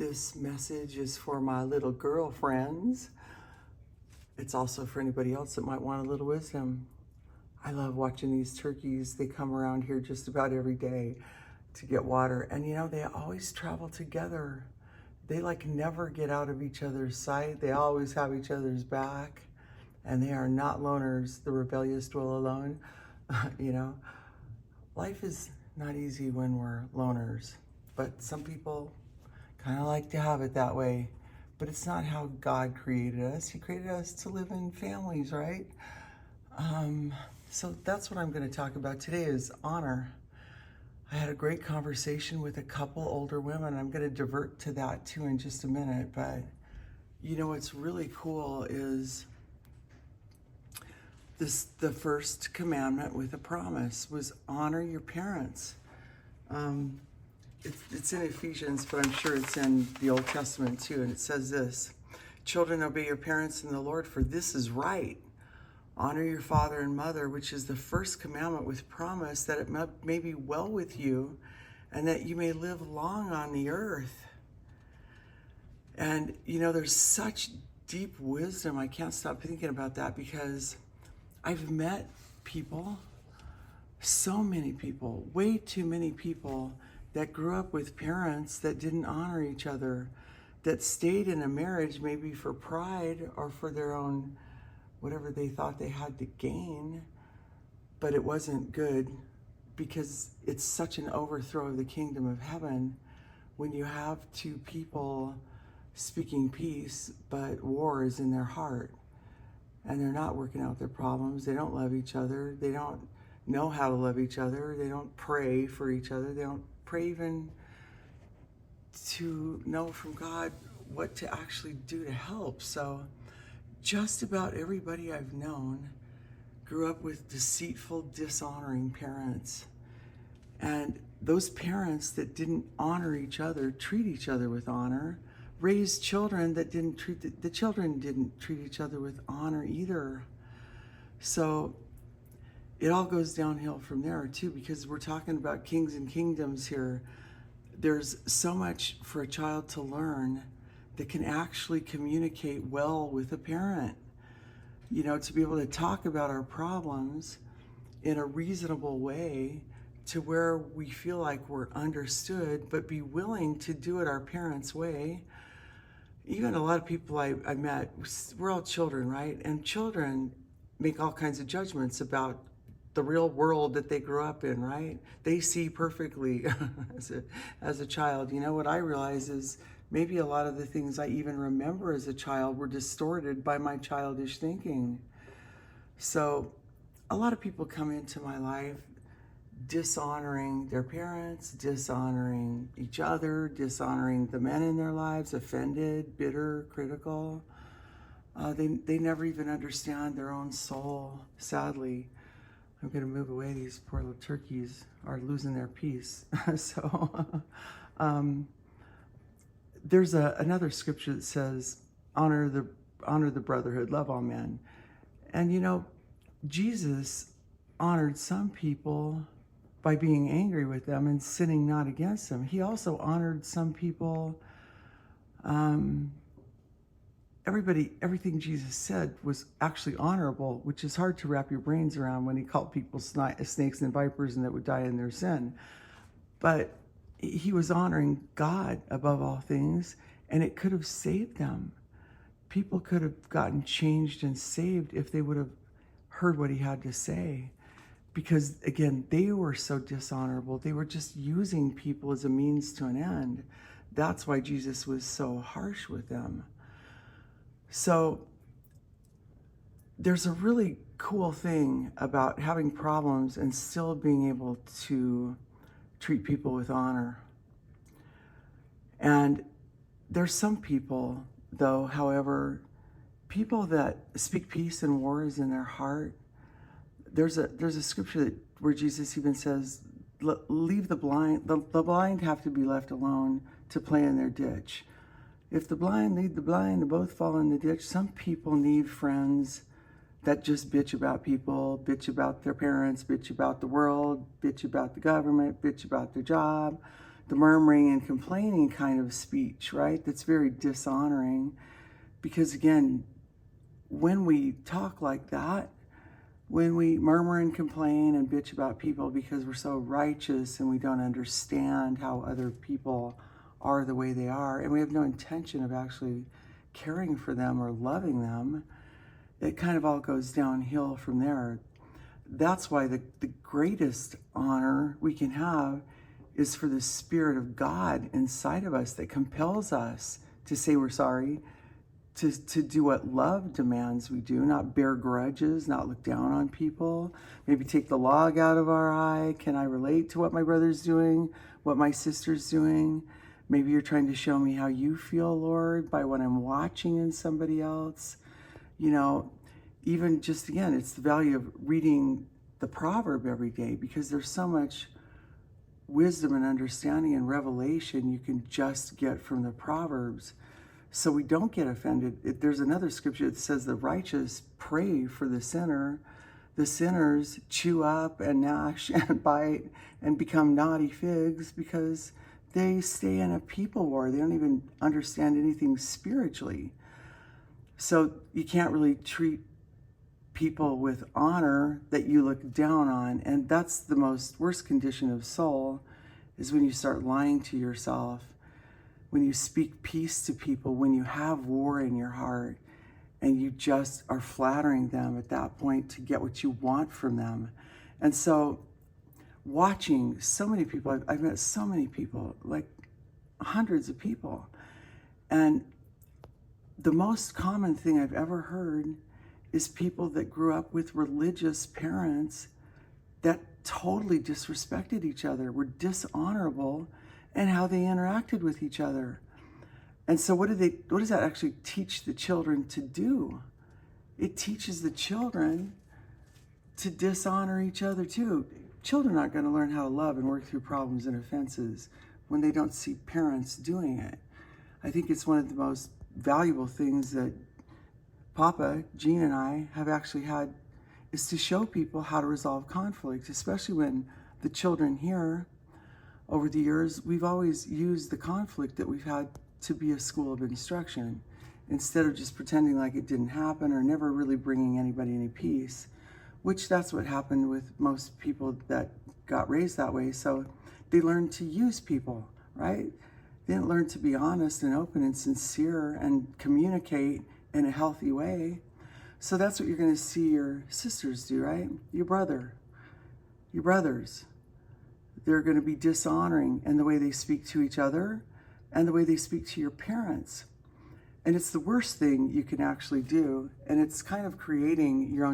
This message is for my little girlfriends. It's also for anybody else that might want a little wisdom. I love watching these turkeys. They come around here just about every day to get water. And you know, they always travel together. They like never get out of each other's sight. They always have each other's back. And they are not loners. The rebellious dwell alone. You know, life is not easy when we're loners. But some people kind of like to have it that way, but it's not how God created us. He created us to live in families, right? So that's what I'm going to talk about today is honor. I had a great conversation with a couple older women. I'm going to divert to that too in just a minute, but you know what's really cool is the first commandment with a promise was honor your parents. It's in Ephesians, but I'm sure it's in the Old Testament too. And it says this, children, obey your parents in the Lord, for this is right. Honor your father and mother, which is the first commandment with promise that it may be well with you and that you may live long on the earth. And, you know, there's such deep wisdom. I can't stop thinking about that because I've met people, so many people, way too many people that grew up with parents that didn't honor each other, that stayed in a marriage maybe for pride or for their own, whatever they thought they had to gain, but it wasn't good because it's such an overthrow of the kingdom of heaven when you have two people speaking peace, but war is in their heart and they're not working out their problems. They don't love each other. They don't know how to love each other. They don't pray for each other. They don't pray even to know from God what to actually do to help. So just about everybody I've known grew up with deceitful, dishonoring parents. And those parents that didn't honor each other, treat each other with honor, raised children that didn't treat, the children didn't treat each other with honor either. So it all goes downhill from there too, because we're talking about kings and kingdoms here. There's so much for a child to learn that can actually communicate well with a parent. You know, to be able to talk about our problems in a reasonable way to where we feel like we're understood, but be willing to do it our parents' way. Even a lot of people I met, we're all children, right? And children make all kinds of judgments about the real world that they grew up in, right? They see perfectly as a child. You know, what I realize is maybe a lot of the things I even remember as a child were distorted by my childish thinking. So a lot of people come into my life dishonoring their parents, dishonoring each other, dishonoring the men in their lives, offended, bitter, critical. They never even understand their own soul, sadly. I'm going to move away. These poor little turkeys are losing their peace. So there's another scripture that says, honor the brotherhood, love all men. And you know, Jesus honored some people by being angry with them and sinning not against them. He also honored some people. Everything Jesus said was actually honorable, which is hard to wrap your brains around when he called people snakes and vipers and that would die in their sin. But he was honoring God above all things, and it could have saved them. People could have gotten changed and saved if they would have heard what he had to say. Because again, they were so dishonorable. They were just using people as a means to an end. That's why Jesus was so harsh with them. So there's a really cool thing about having problems and still being able to treat people with honor. And there's some people, though, however, people that speak peace and war is in their heart. There's a scripture where Jesus even says, leave the blind, the blind have to be left alone to play in their ditch. If the blind lead the blind, they both fall in the ditch. Some people need friends that just bitch about people, bitch about their parents, bitch about the world, bitch about the government, bitch about their job, the murmuring and complaining kind of speech, right? That's very dishonoring, because again, when we talk like that, when we murmur and complain and bitch about people because we're so righteous and we don't understand how other people are the way they are, and we have no intention of actually caring for them or loving them, it kind of all goes downhill from there. That's why the greatest honor we can have is for the Spirit of God inside of us that compels us to say we're sorry, to do what love demands we do, not bear grudges, not look down on people, maybe take the log out of our eye. Can I relate to what my brother's doing, what my sister's doing? Maybe you're trying to show me how you feel, Lord, by what I'm watching in somebody else. You know, even just, again, it's the value of reading the proverb every day, because there's so much wisdom and understanding and revelation you can just get from the Proverbs. So we don't get offended. There's another scripture that says the righteous pray for the sinner. The sinners chew up and gnash and bite and become naughty figs because they stay in a people war. They don't even understand anything spiritually. So you can't really treat people with honor that you look down on. And that's the most worst condition of soul, is when you start lying to yourself, when you speak peace to people, when you have war in your heart, and you just are flattering them at that point to get what you want from them. And so watching so many people, I've met so many people, like hundreds of people, and the most common thing I've ever heard is people that grew up with religious parents that totally disrespected each other, were dishonorable, and how they interacted with each other. And so what does that actually teach the children to do? It teaches the children to dishonor each other too. Children aren't going to learn how to love and work through problems and offenses when they don't see parents doing it. I think it's one of the most valuable things that Papa, Gene, and I have actually had, is to show people how to resolve conflict, especially when the children here, over the years, we've always used the conflict that we've had to be a school of instruction, instead of just pretending like it didn't happen or never really bringing anybody any peace, which that's what happened with most people that got raised that way. So they learned to use people, right? They didn't learn to be honest and open and sincere and communicate in a healthy way. So that's what you're going to see your sisters do, right? Your brothers. They're going to be dishonoring in the way they speak to each other and the way they speak to your parents. And it's the worst thing you can actually do. And it's kind of creating your own